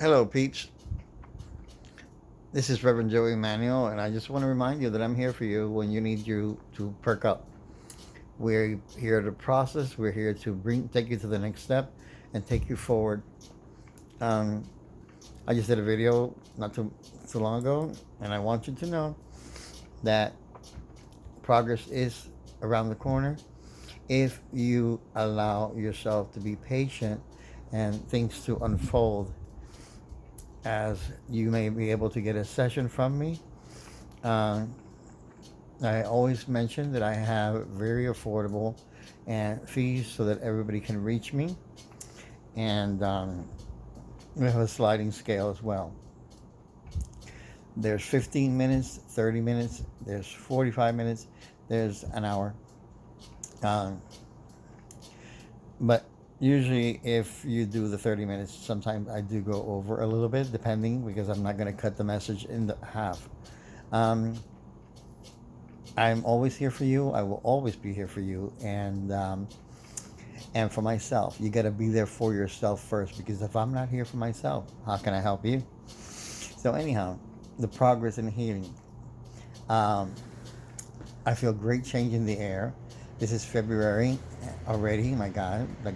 Hello, peeps. This is Reverend Joey Manuel, and I just want to remind you that I'm here for you when you need you to perk up. We're here to process. We're here to take you to the next step, and take you forward. Um, I just did a video not too long ago, and I want you to know that progress is around the corner if you allow yourself to be patient and things to unfold as you may be able to get a session from me. Uh, I always mention that I have very affordable and fees so that everybody can reach me, and we have a sliding scale as well. There's 15 minutes, 30 minutes, there's 45 minutes, there's an hour. Um, but usually, if you do the 30 minutes, sometimes I do go over a little bit, depending, because I'm not going to cut the message in the half. Um, I'm always here for you. I will always be here for you, and for myself. You got to be there for yourself first, because if I'm not here for myself, how can I help you? So anyhow, the progress in healing. Um, I feel great change in the air. This is February already. My God, like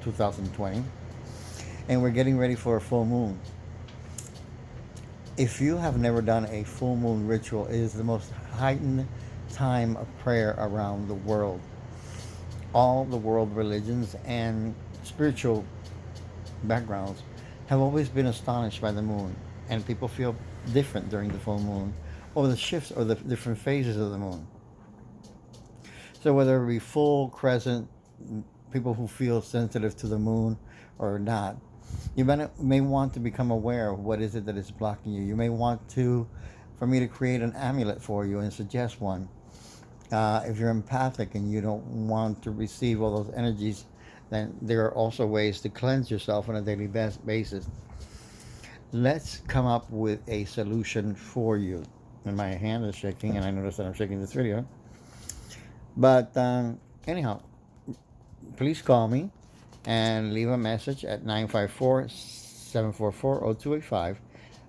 2020, and we're getting ready for a full moon. If you have never done a full moon ritual, it is the most heightened time of prayer around the world. All the world religions and spiritual backgrounds have always been astonished by the moon, and people feel different during the full moon, or the shifts or the different phases of the moon. So whether it be full, crescent, people who feel sensitive to the moon or not, you may want to become aware of what is it that is blocking you. You may want for me to create an amulet for you and suggest one. If you're empathic and you don't want to receive all those energies, then there are also ways to cleanse yourself on a daily basis. Let's come up with a solution for you. And my hand is shaking, and I notice that I'm shaking this video. But anyhow, please call me and leave a message at 954-744-0285.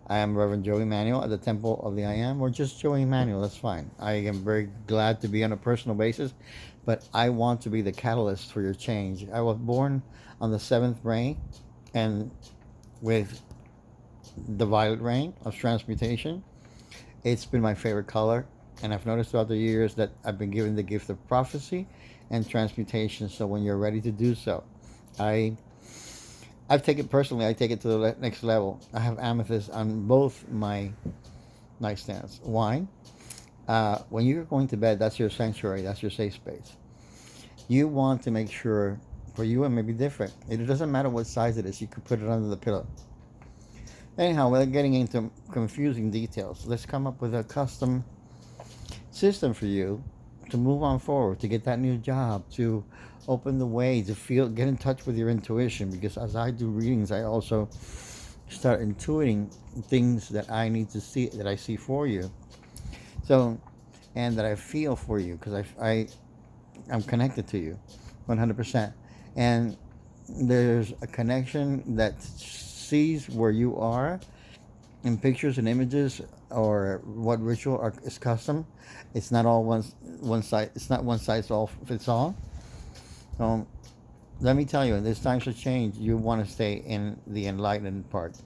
I am Reverend Joey Manuel at the Temple of the I Am, or just Joey Manuel, that's fine. I am very glad to be on a personal basis, but I want to be the catalyst for your change. I was born on the 7th ray, and with the violet ray of transmutation. It's been my favorite color, and I've noticed throughout the years that I've been given the gift of prophecy and transmutation. So when you're ready to do so, I I've taken personally. I take it to the next level. I have amethyst on both my nightstands. Why? When you're going to bed, that's your sanctuary. That's your safe space. You want to make sure for you it may be different. It doesn't matter what size it is. You could put it under the pillow. Anyhow, without getting into confusing details, let's come up with a custom system for you to move on forward, to get that new job, to open the way, to get in touch with your intuition. Because as I do readings, I also start intuiting things that I need to see, that I see for you. So, and that I feel for you, because I'm connected to you 100%. And there's a connection that sees where you are in pictures and images, or what ritual is custom. It's not all one size. It's not one size all fits all. So let me tell you, in this times for change, you want to stay in the enlightened part.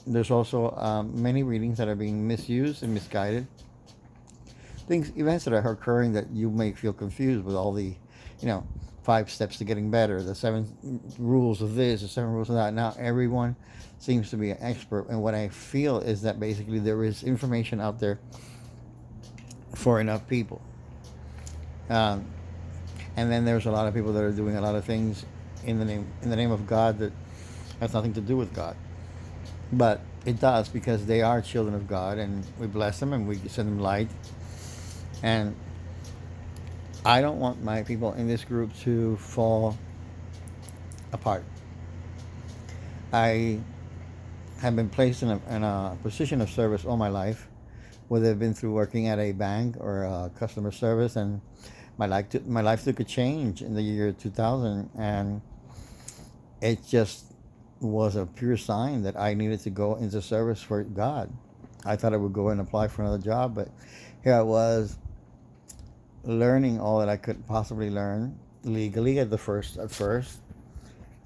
There's also many readings that are being misused and misguided. Events that are occurring that you may feel confused with all the, 5 steps to getting better, the 7 rules of this, the 7 rules of that. Now everyone seems to be an expert, and what I feel is that basically there is information out there for enough people. Um, and then there's a lot of people that are doing a lot of things in the name of God that has nothing to do with God, but it does, because they are children of God, and we bless them and we send them light. And I don't want my people in this group to fall apart. I have been placed in a position of service all my life, whether it's been through working at a bank or customer service, and my life took a change in the year 2000, and it just was a pure sign that I needed to go into service for God. I thought I would go and apply for another job, but here I was learning all that I could possibly learn legally at first,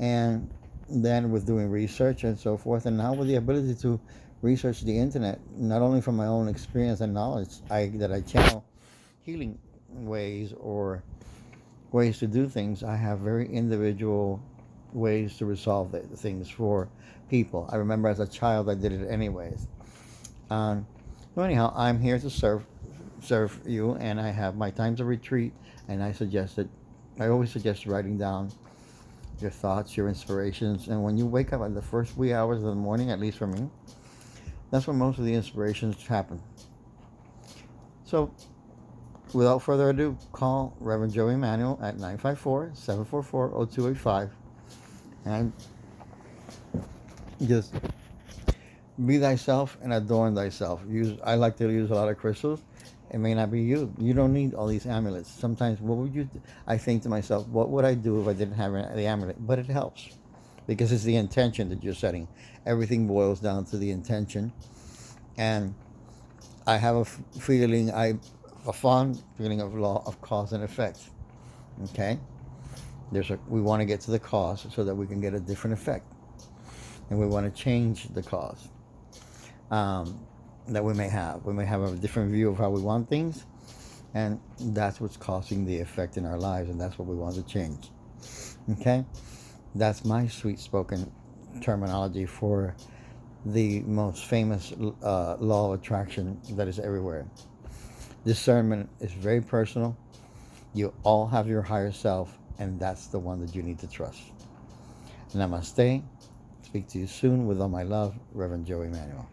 and then with doing research and so forth, and now with the ability to research the internet, not only from my own experience and knowledge, that I channel healing ways or ways to do things. I have very individual ways to resolve things for people. I remember as a child I did it anyways. So anyhow, I'm here to serve you, and I have my times of retreat, and I always suggest writing down your thoughts, your inspirations, and when you wake up in the first wee hours of the morning, at least for me, that's when most of the inspirations happen. So without further ado, call Reverend Joey Manuel at 954-744-0285 and just be thyself and adorn thyself. I like to use a lot of crystals. It may not be you. You don't need all these amulets. Sometimes, what would you do? I think to myself, what would I do if I didn't have the amulet? But it helps because it's the intention that you're setting. Everything boils down to the intention. And I have a fond feeling of law of cause and effect. Okay? We want to get to the cause so that we can get a different effect. And we want to change the cause that we may have. We may have a different view of how we want things, and that's what's causing the effect in our lives, and that's what we want to change. Okay? That's my sweet spoken terminology for the most famous law of attraction that is everywhere. Discernment is very personal. You all have your higher self, and that's the one that you need to trust. Namaste. Speak to you soon with all my love, Reverend Joey Manuel.